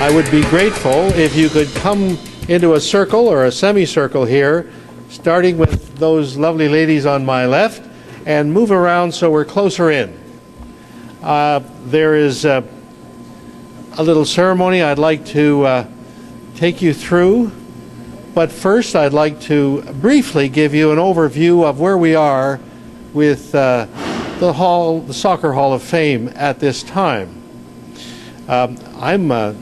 I would be grateful if you could come into a circle or a semicircle here, starting with those lovely ladies on my left, and move around so we're closer in. There is a little ceremony I'd like to take you through, but first I'd like to briefly give you an overview of where we are with the Soccer Hall of Fame at this time. I'm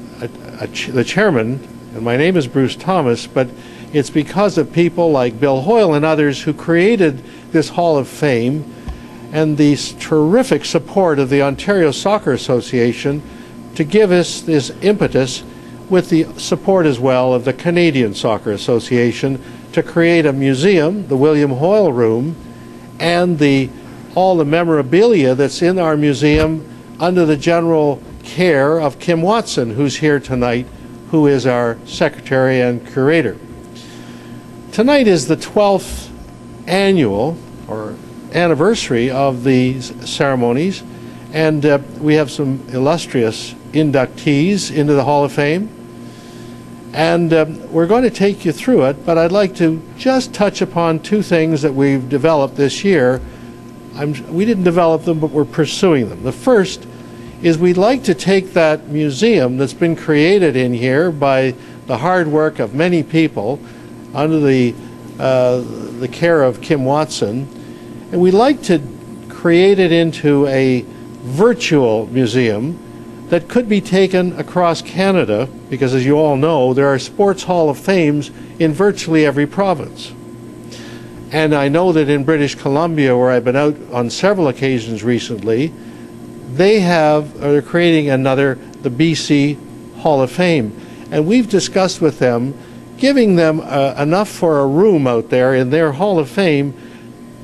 the chairman, and my name is Bruce Thomas, but it's because of people like Bill Hoyle and others who created this Hall of Fame and the terrific support of the Ontario Soccer Association to give us this impetus, with the support as well of the Canadian Soccer Association, to create a museum, the William Hoyle Room, and all the memorabilia that's in our museum under the general care of Kim Watson, who's here tonight, who is our secretary and curator. Tonight is the 12th annual or anniversary of these ceremonies, and we have some illustrious inductees into the Hall of Fame, and we're going to take you through it, but I'd like to just touch upon two things that we've developed this year. We didn't develop them, but we're pursuing them. The first is we'd like to take that museum that's been created in here by the hard work of many people under the care of Kim Watson, and we'd like to create it into a virtual museum that could be taken across Canada, because as you all know, there are sports Hall of Fames in virtually every province. And I know that in British Columbia, where I've been out on several occasions recently, they're creating the BC Hall of Fame. And we've discussed with them giving them enough for a room out there in their Hall of Fame,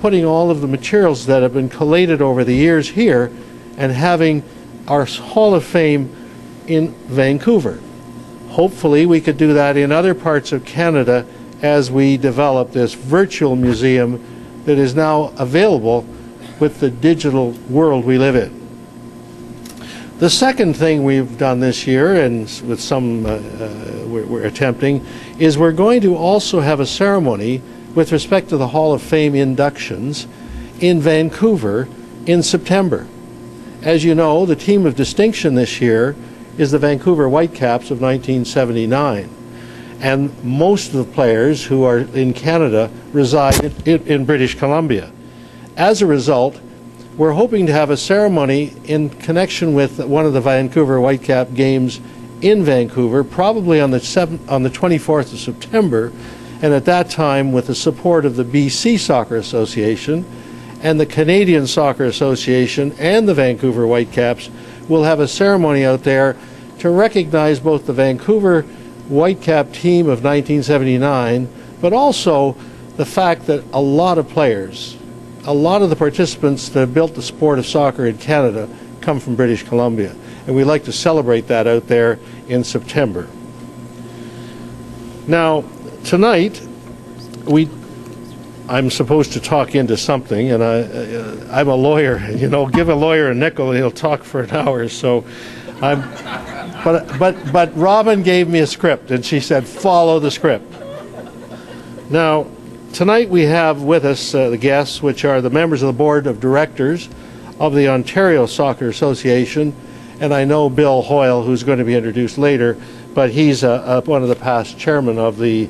putting all of the materials that have been collated over the years here, and having our Hall of Fame in Vancouver. Hopefully we could do that in other parts of Canada as we develop this virtual museum that is now available with the digital world we live in. The second thing we've done this year, and with some we're attempting, is we're going to also have a ceremony with respect to the Hall of Fame inductions in Vancouver in September. As you know, the team of distinction this year is the Vancouver Whitecaps of 1979. And most of the players who are in Canada reside in British Columbia. As a result, we're hoping to have a ceremony in connection with one of the Vancouver Whitecap games in Vancouver, probably on the 24th of September, and at that time, with the support of the BC Soccer Association and the Canadian Soccer Association and the Vancouver Whitecaps, we'll have a ceremony out there to recognize both the Vancouver Whitecap team of 1979, but also the fact that a lot of players, a lot of the participants that have built the sport of soccer in Canada come from British Columbia. And we'd like to celebrate that out there in September. Now, tonight, I'm supposed to talk into something, and I'm a lawyer. You know, give a lawyer a nickel and he'll talk for an hour. So, but Robin gave me a script, and she said, follow the script. Now, tonight we have with us the guests, which are the members of the Board of Directors of the Ontario Soccer Association, and I know Bill Hoyle, who's going to be introduced later, but he's one of the past chairmen of the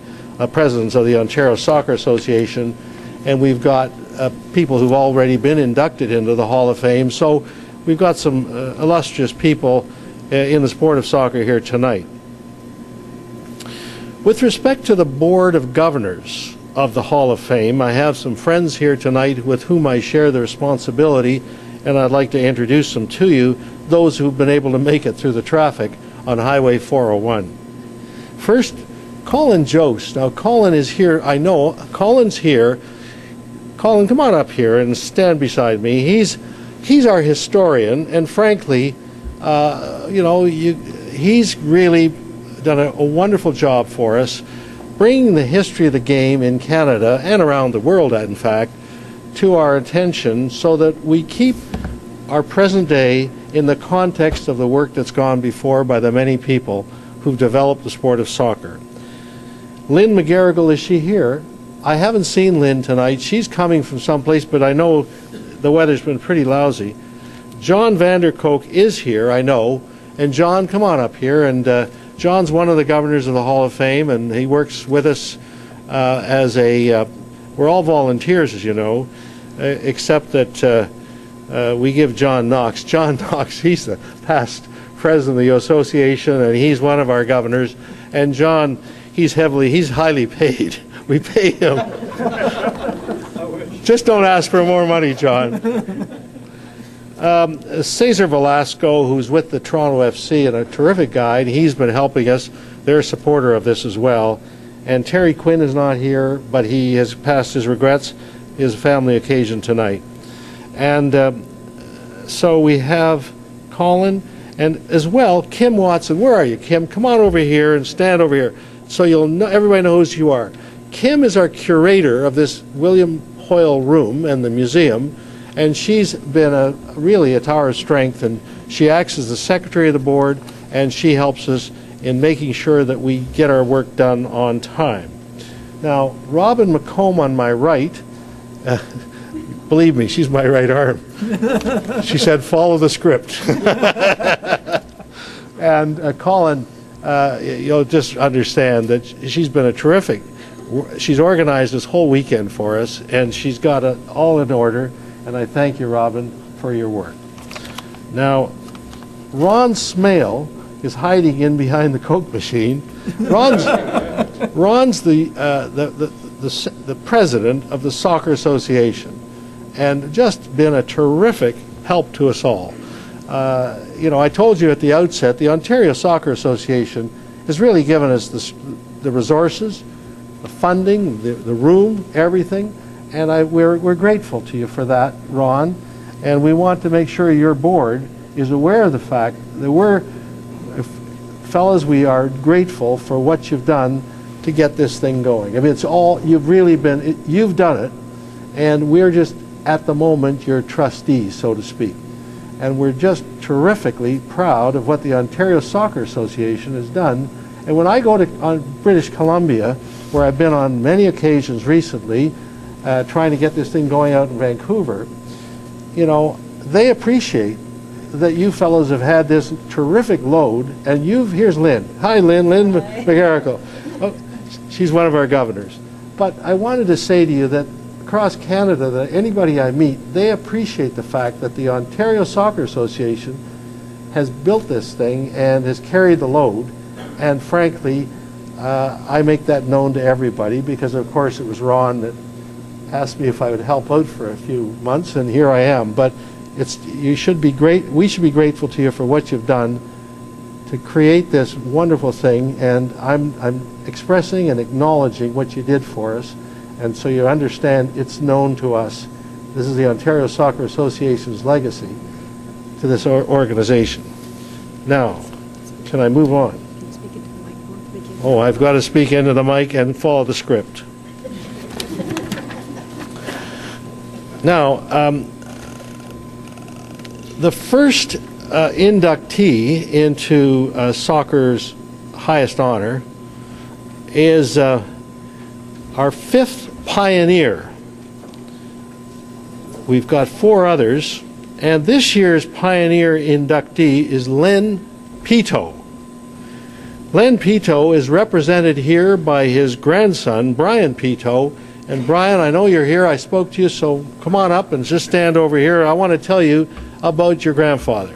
presidents of the Ontario Soccer Association, and we've got people who've already been inducted into the Hall of Fame. So we've got some illustrious people in the sport of soccer here tonight. With respect to the Board of Governors of the Hall of Fame, I have some friends here tonight with whom I share the responsibility, and I'd like to introduce them to you, those who've been able to make it through the traffic on Highway 401. First, Colin Jost. Now, Colin is here. I know Colin's here. Colin, come on up here and stand beside me. He's our historian, and frankly, he's really done a wonderful job for us, bringing the history of the game in Canada and around the world, in fact, to our attention, so that we keep our present day in the context of the work that's gone before by the many people who've developed the sport of soccer. Lynn McGarrigle, is she here? I haven't seen Lynn tonight. She's coming from someplace, but I know the weather's been pretty lousy. John Vanderkoek is here, I know. And John, come on up here. And John's one of the governors of the Hall of Fame, and he works with us as a, we're all volunteers, as you know, except that we give John Knox. John Knox, he's the past president of the association, and he's one of our governors. And John, he's highly paid. We pay him. Just don't ask for more money, John. Cesar Velasco, who's with the Toronto FC and a terrific guide, he's been helping us. They're a supporter of this as well. And Terry Quinn is not here, but he has passed his regrets. His family occasion tonight. And so we have Colin, and as well, Kim Watson. Where are you, Kim? Come on over here and stand over here so you'll know, everybody knows who you are. Kim is our curator of this William Hoyle room and the museum, and she's been really a tower of strength, and she acts as the secretary of the board, and she helps us in making sure that we get our work done on time. Now, Robin McComb on my right, believe me, she's my right arm. She said, follow the script. And Colin, you'll just understand that she's been a terrific, she's organized this whole weekend for us, and she's got it all in order, and I thank you, Robin, for your work. Now, Ron Smale is hiding in behind the Coke machine. Ron's the president of the Soccer Association, and just been a terrific help to us all. You know, I told you at the outset, the Ontario Soccer Association has really given us the resources, the funding, the room, everything, and we're grateful to you for that, Ron, and we want to make sure your board is aware of the fact that fellas, we are grateful for what you've done to get this thing going. I mean, it's all, you've done it, and we're just, at the moment, your trustees, so to speak. And we're just terrifically proud of what the Ontario Soccer Association has done. And when I go to British Columbia, where I've been on many occasions recently, trying to get this thing going out in Vancouver, you know, they appreciate that you fellows have had this terrific load, and here's Lynn. Hi, Lynn McGarrigle. Oh, she's one of our governors. But I wanted to say to you that across Canada, that anybody I meet, they appreciate the fact that the Ontario Soccer Association has built this thing and has carried the load, and frankly, I make that known to everybody because, of course, it was Ron that asked me if I would help out for a few months, and here I am. But we should be grateful to you for what you've done to create this wonderful thing, and I'm expressing and acknowledging what you did for us, and so you understand it's known to us. This is the Ontario Soccer Association's legacy to this organization. Now, can I move on? Oh, I've got to speak into the mic and follow the script. Now, the first inductee into soccer's highest honor is our fifth pioneer. We've got 4 others, and this year's pioneer inductee is Len Pito. Len Pito is represented here by his grandson, Brian Pito. And Brian, I know you're here. I spoke to you, so come on up and just stand over here. I want to tell you about your grandfather.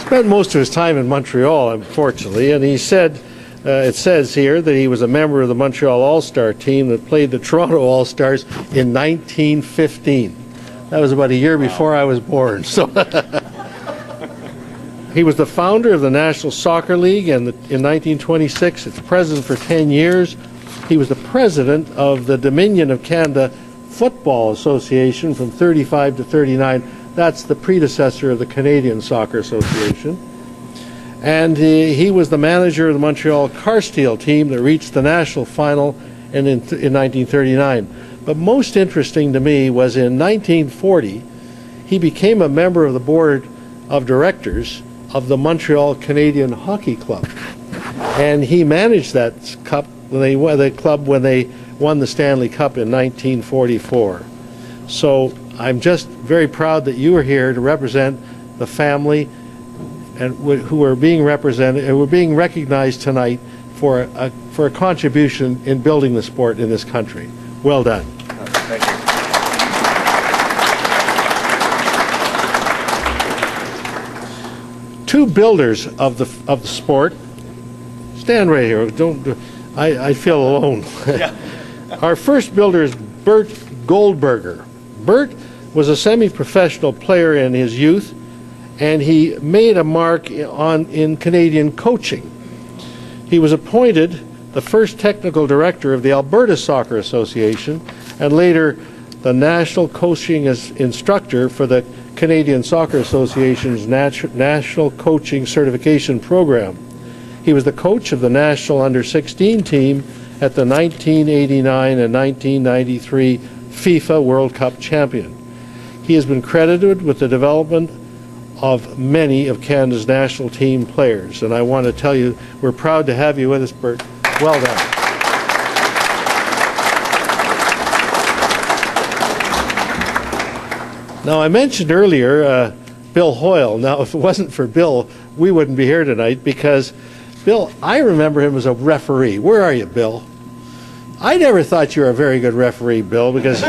Spent most of his time in Montreal, unfortunately, and he said, it says here that he was a member of the Montreal All-Star team that played the Toronto All-Stars in 1915. That was about a year before I was born. So he was the founder of the National Soccer League, and in 1926, its president for 10 years. He was the president of the Dominion of Canada Football Association from 35 to 39. That's the predecessor of the Canadian Soccer Association. And he was the manager of the Montreal Carsteel team that reached the national final in 1939. But most interesting to me was in 1940, he became a member of the board of directors of the Montreal Canadian Hockey Club. And he managed that cup when they won the Stanley Cup in 1944. So I'm just very proud that you are here to represent the family and who are being represented and we're being recognized tonight for a contribution in building the sport in this country. Well done. Thank you. Two builders of the sport. Stand right here. I feel alone. Yeah. Our first builder is Bert Goldberger. Bert was a semi-professional player in his youth, and he made a mark in Canadian coaching. He was appointed the first technical director of the Alberta Soccer Association, and later the national coaching instructor for the Canadian Soccer Association's National Coaching Certification Program. He was the coach of the national under-16 team at the 1989 and 1993 FIFA World Cup champion. He has been credited with the development of many of Canada's national team players, and I want to tell you we're proud to have you with us, Bert. Well done. Now, I mentioned earlier Bill Hoyle. Now, if it wasn't for Bill, we wouldn't be here tonight because Bill, I remember him as a referee. Where are you, Bill? I never thought you were a very good referee, Bill, because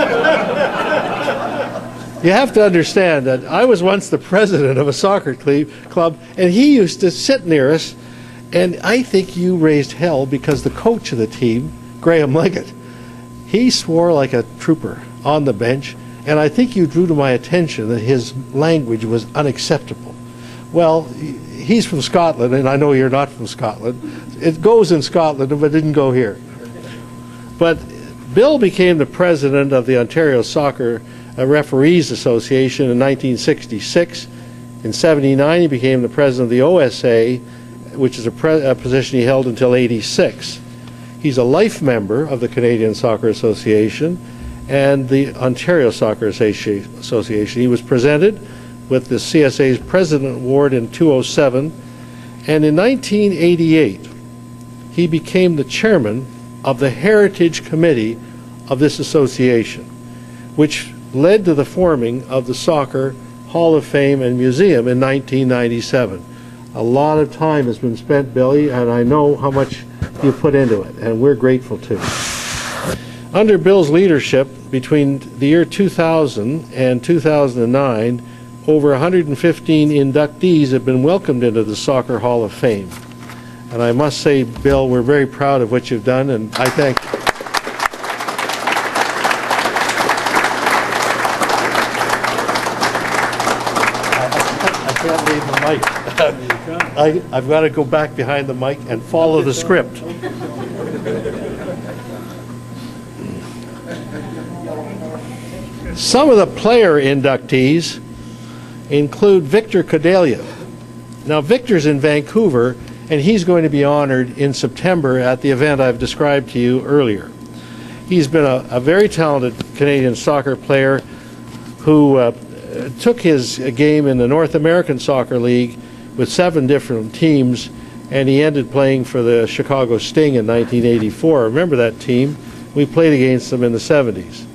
you have to understand that I was once the president of a soccer club, and he used to sit near us, and I think you raised hell because the coach of the team, Graham Leggett, he swore like a trooper on the bench, and I think you drew to my attention that his language was unacceptable. Well, he's from Scotland, and I know you're not from Scotland. It goes in Scotland, but it didn't go here. But Bill became the president of the Ontario Soccer Referees Association in 1966. In '79, he became the president of the OSA, which is a position he held until '86. He's a life member of the Canadian Soccer Association and the Ontario Soccer Association. He was presented with the CSA's President Award in 2007, and in 1988, he became the chairman of the Heritage Committee of this association, which led to the forming of the Soccer Hall of Fame and Museum in 1997. A lot of time has been spent, Billy, and I know how much you put into it, and we're grateful too. Under Bill's leadership, between the year 2000 and 2009, over 115 inductees have been welcomed into the Soccer Hall of Fame. And I must say, Bill, we're very proud of what you've done, and I thank you. I can't leave the mic. I've got to go back behind the mic and follow the script. Some of the player inductees include Victor Kodelja. Now, Victor's in Vancouver, and he's going to be honored in September at the event I've described to you earlier. He's been a very talented Canadian soccer player who took his game in the North American Soccer League with 7 different teams, and he ended playing for the Chicago Sting in 1984. Remember that team? We played against them in the 70s.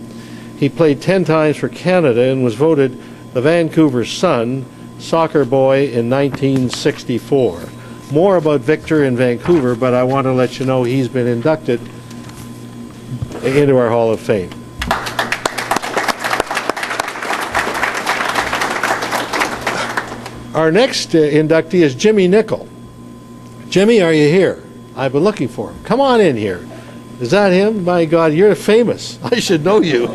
He played 10 times for Canada and was voted the Vancouver Sun Soccer Boy in 1964. More about Victor in Vancouver, but I want to let you know he's been inducted into our Hall of Fame. Our next inductee is Jimmy Nichol. Jimmy, are you here? I've been looking for him. Come on in here. Is that him? My God, you're famous. I should know you.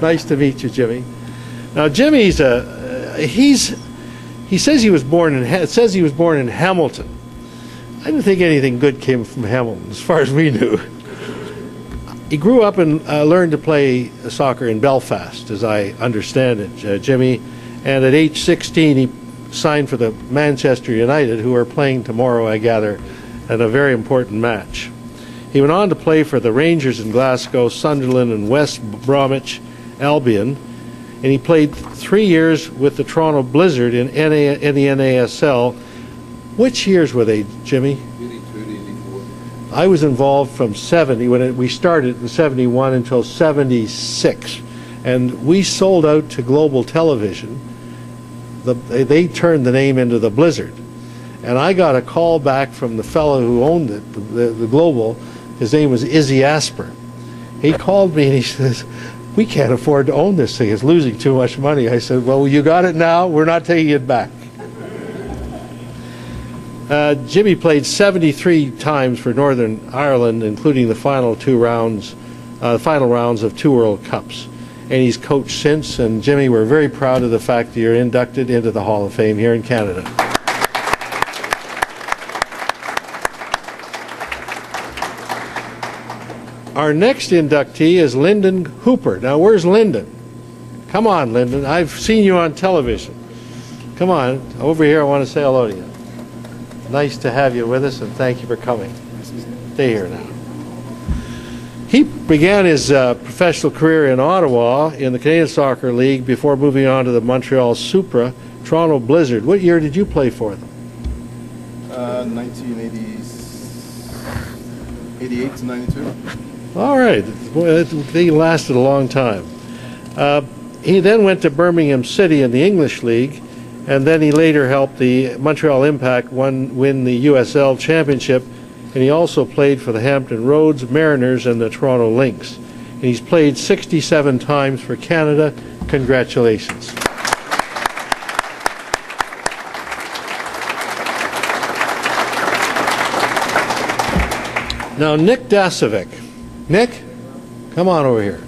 Nice to meet you, Jimmy. Now, Jimmy's he says he was born in Hamilton. I didn't think anything good came from Hamilton, as far as we knew. He grew up and learned to play soccer in Belfast, as I understand it, Jimmy. And at age 16, he signed for the Manchester United, who are playing tomorrow, I gather, in a very important match. He went on to play for the Rangers in Glasgow, Sunderland, and West Bromwich Albion. and he played 3 years with the Toronto Blizzard in the NASL. Which years were they, Jimmy? 82 to 84. I was involved from 70, when we started in 71 until 76. And we sold out to Global Television. They turned the name into the Blizzard. And I got a call back from the fellow who owned it, the Global. His name was Izzy Asper. He called me and he says, "We can't afford to own this thing. It's losing too much money." I said, "Well, you got it now. We're not taking it back." Jimmy played 73 times for Northern Ireland, including the final rounds of 2 World Cups. And he's coached since. And Jimmy, we're very proud of the fact that you're inducted into the Hall of Fame here in Canada. Our next inductee is Lyndon Hooper. Now, where's Lyndon? Come on, Lyndon. I've seen you on television. Come on, over here. I want to say hello to you. Nice to have you with us, and thank you for coming. Stay here now. He began his professional career in Ottawa in the Canadian Soccer League before moving on to the Montreal Supra Toronto Blizzard. What year did you play for them? 1988 to 92. All right. Well, they lasted a long time. He then went to Birmingham City in the English League, and then he later helped the Montreal Impact win the USL Championship, and he also played for the Hampton Roads, Mariners, and the Toronto Lynx. And he's played 67 times for Canada. Congratulations. Now, Nick Dasovic. Nick, come on over here.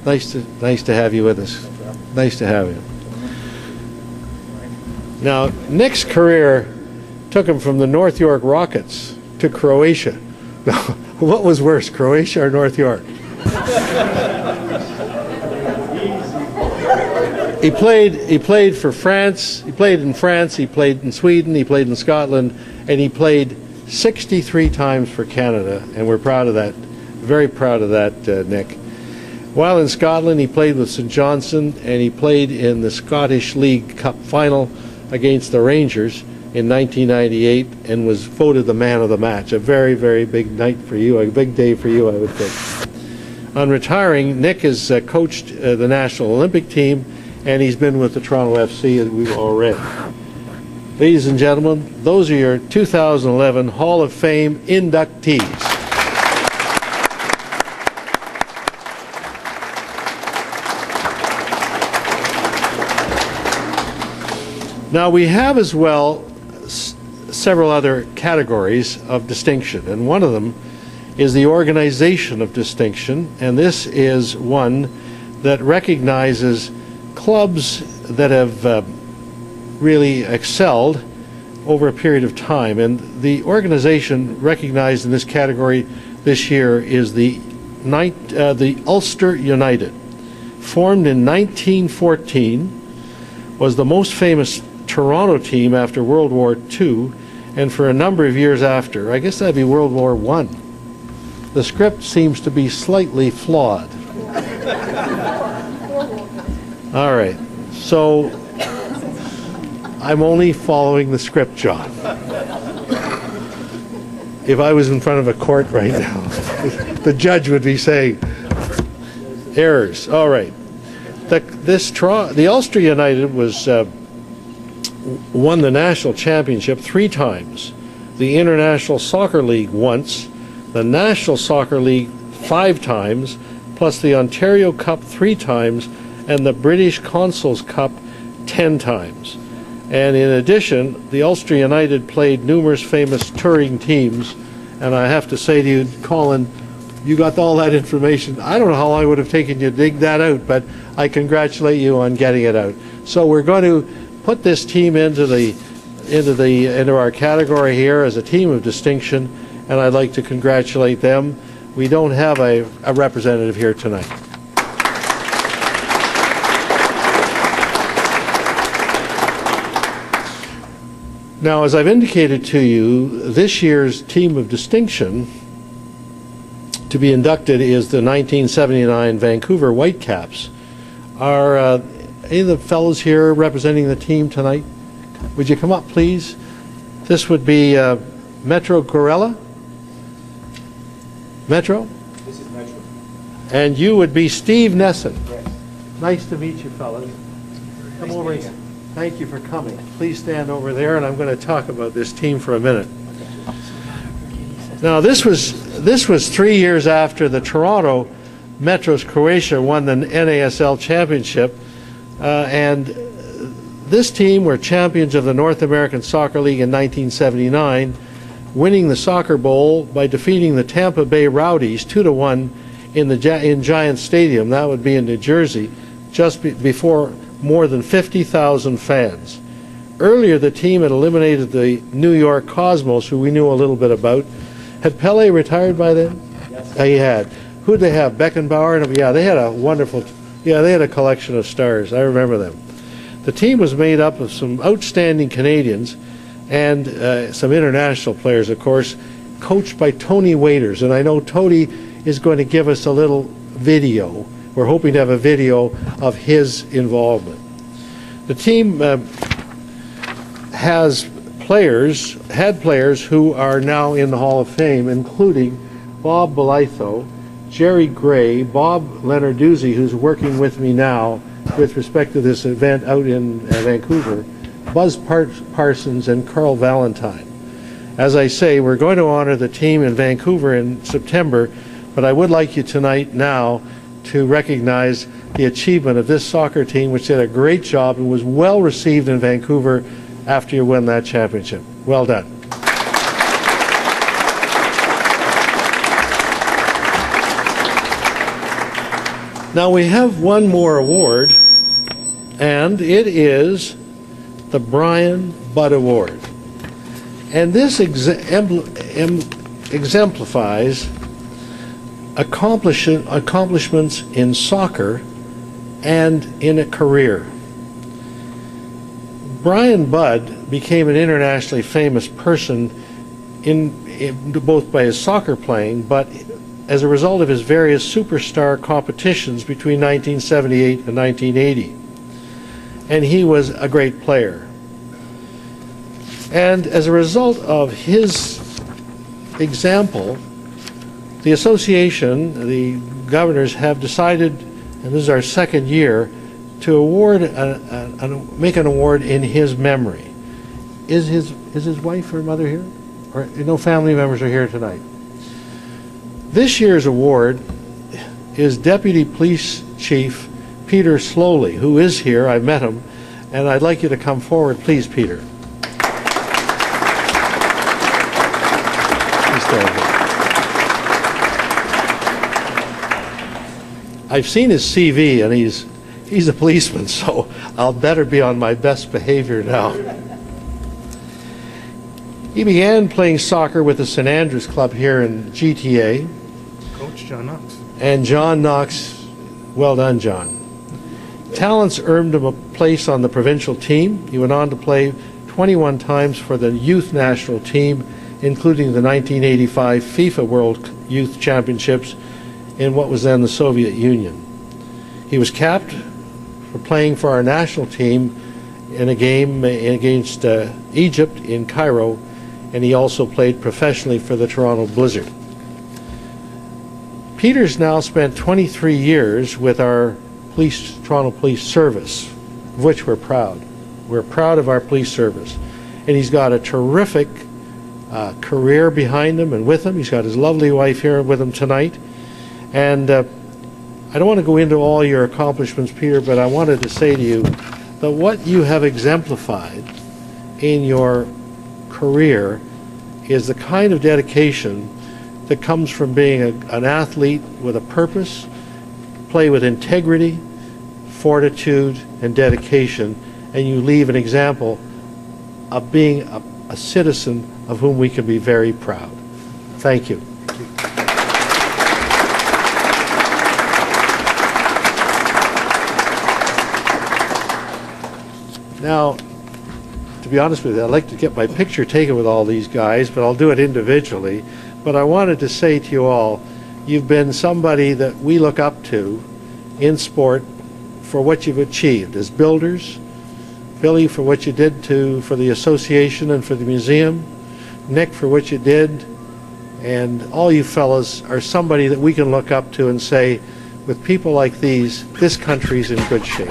Nice to have you with us. Nice to have you. Now, Nick's career took him from the North York Rockets to Croatia. Now, what was worse, Croatia or North York? He played for France. He played in France. He played in Sweden. He played in Scotland, and he played 63 times for Canada, and we're proud of that. Very proud of that, Nick. While in Scotland, he played with St Johnstone, and he played in the Scottish League Cup final against the Rangers in 1998 and was voted the man of the match. A very, very big night for you, a big day for you, I would think. On retiring, Nick has coached the National Olympic team, and he's been with the Toronto FC, as we've all read. Ladies and gentlemen, those are your 2011 Hall of Fame inductees. Now, we have as well several other categories of distinction, and one of them is the organization of distinction, and this is one that recognizes clubs that have really excelled over a period of time. And the organization recognized in this category this year is the Ulster United. Formed in 1914, was the most famous Toronto team after World War II, and for a number of years after. I guess that'd be World War I. The script seems to be slightly flawed. All right, so I'm only following the script, John. If I was in front of a court right now, the judge would be saying, errors. All right. The Ulster United won the national championship 3 times, the International Soccer League once, the National Soccer League 5 times, plus the Ontario Cup 3 times, and the British Consols Cup 10 times. And in addition, the Ulster United played numerous famous touring teams, and I have to say to you, Colin, you got all that information. I don't know how long it would have taken you to dig that out, but I congratulate you on getting it out. So we're going to put this team into our category here as a team of distinction, and I'd like to congratulate them. We don't have a representative here tonight. Now, as I've indicated to you, this year's team of distinction to be inducted is the 1979 Vancouver Whitecaps. Are any of the fellows here representing the team tonight? Would you come up, please? This would be Metro Gorella. Metro? This is Metro. And you would be Steve Nesson. Yes. Nice to meet you, fellas. Come Nice over. meeting you. Thank you for coming. Please stand over there, and I'm going to talk about this team for a minute. Now, this was 3 years after the Toronto Metros Croatia won the NASL Championship, and this team were champions of the North American Soccer League in 1979, winning the Soccer Bowl by defeating the Tampa Bay Rowdies 2-1 in Giant Stadium. That would be in New Jersey, just before more than 50,000 fans. Earlier, the team had eliminated the New York Cosmos, who we knew a little bit about. Had Pele retired by then? Yes. He had. Who'd they have? Beckenbauer? Yeah, they had a wonderful, they had a collection of stars. I remember them. The team was made up of some outstanding Canadians and some international players, of course, coached by Tony Waiters. And I know Tony is going to give us a little video. We're hoping to have a video of his involvement. The team had players who are now in the Hall of Fame, including Bob Belitho, Jerry Gray, Bob Lenarduzzi, who's working with me now with respect to this event out in Vancouver, Buzz Parsons, and Carl Valentine. As I say, we're going to honor the team in Vancouver in September, but I would like you tonight now to recognize the achievement of this soccer team, which did a great job and was well received in Vancouver after you won that championship. Well done. Now we have one more award, and it is the Brian Budd Award. And this exemplifies accomplishments in soccer and in a career. Brian Budd became an internationally famous person both by his soccer playing, but as a result of his various superstar competitions between 1978 and 1980. And he was a great player. And as a result of his example, the association, the governors, have decided, and this is our second year, to award make an award in his memory. Is his wife or mother here? Or no family members are here tonight? This year's award is Deputy Police Chief Peter Slowly, who is here. I met him, and I'd like you to come forward, please, Peter. Please stand here. I've seen his CV, and he's a policeman, so I'll better be on my best behavior now. He began playing soccer with the St. Andrews Club here in GTA. Coach John Knox. And John Knox, well done, John. Talents earned him a place on the provincial team. He went on to play 21 times for the youth national team, including the 1985 FIFA World Youth Championships in what was then the Soviet Union. He was capped for playing for our national team in a game against Egypt in Cairo, and he also played professionally for the Toronto Blizzard. Peter's now spent 23 years with our Toronto Police Service, of which we're proud. We're proud of our police service. And he's got a terrific career behind him and with him. He's got his lovely wife here with him tonight. And I don't want to go into all your accomplishments, Peter, but I wanted to say to you that what you have exemplified in your career is the kind of dedication that comes from being an athlete with a purpose, play with integrity, fortitude, and dedication, and you leave an example of being a citizen of whom we can be very proud. Thank you. Now, to be honest with you, I'd like to get my picture taken with all these guys, but I'll do it individually. But I wanted to say to you all, you've been somebody that we look up to in sport for what you've achieved as builders, Billy for what you did for the association and for the museum, Nick for what you did, and all you fellas are somebody that we can look up to and say, with people like these, this country's in good shape.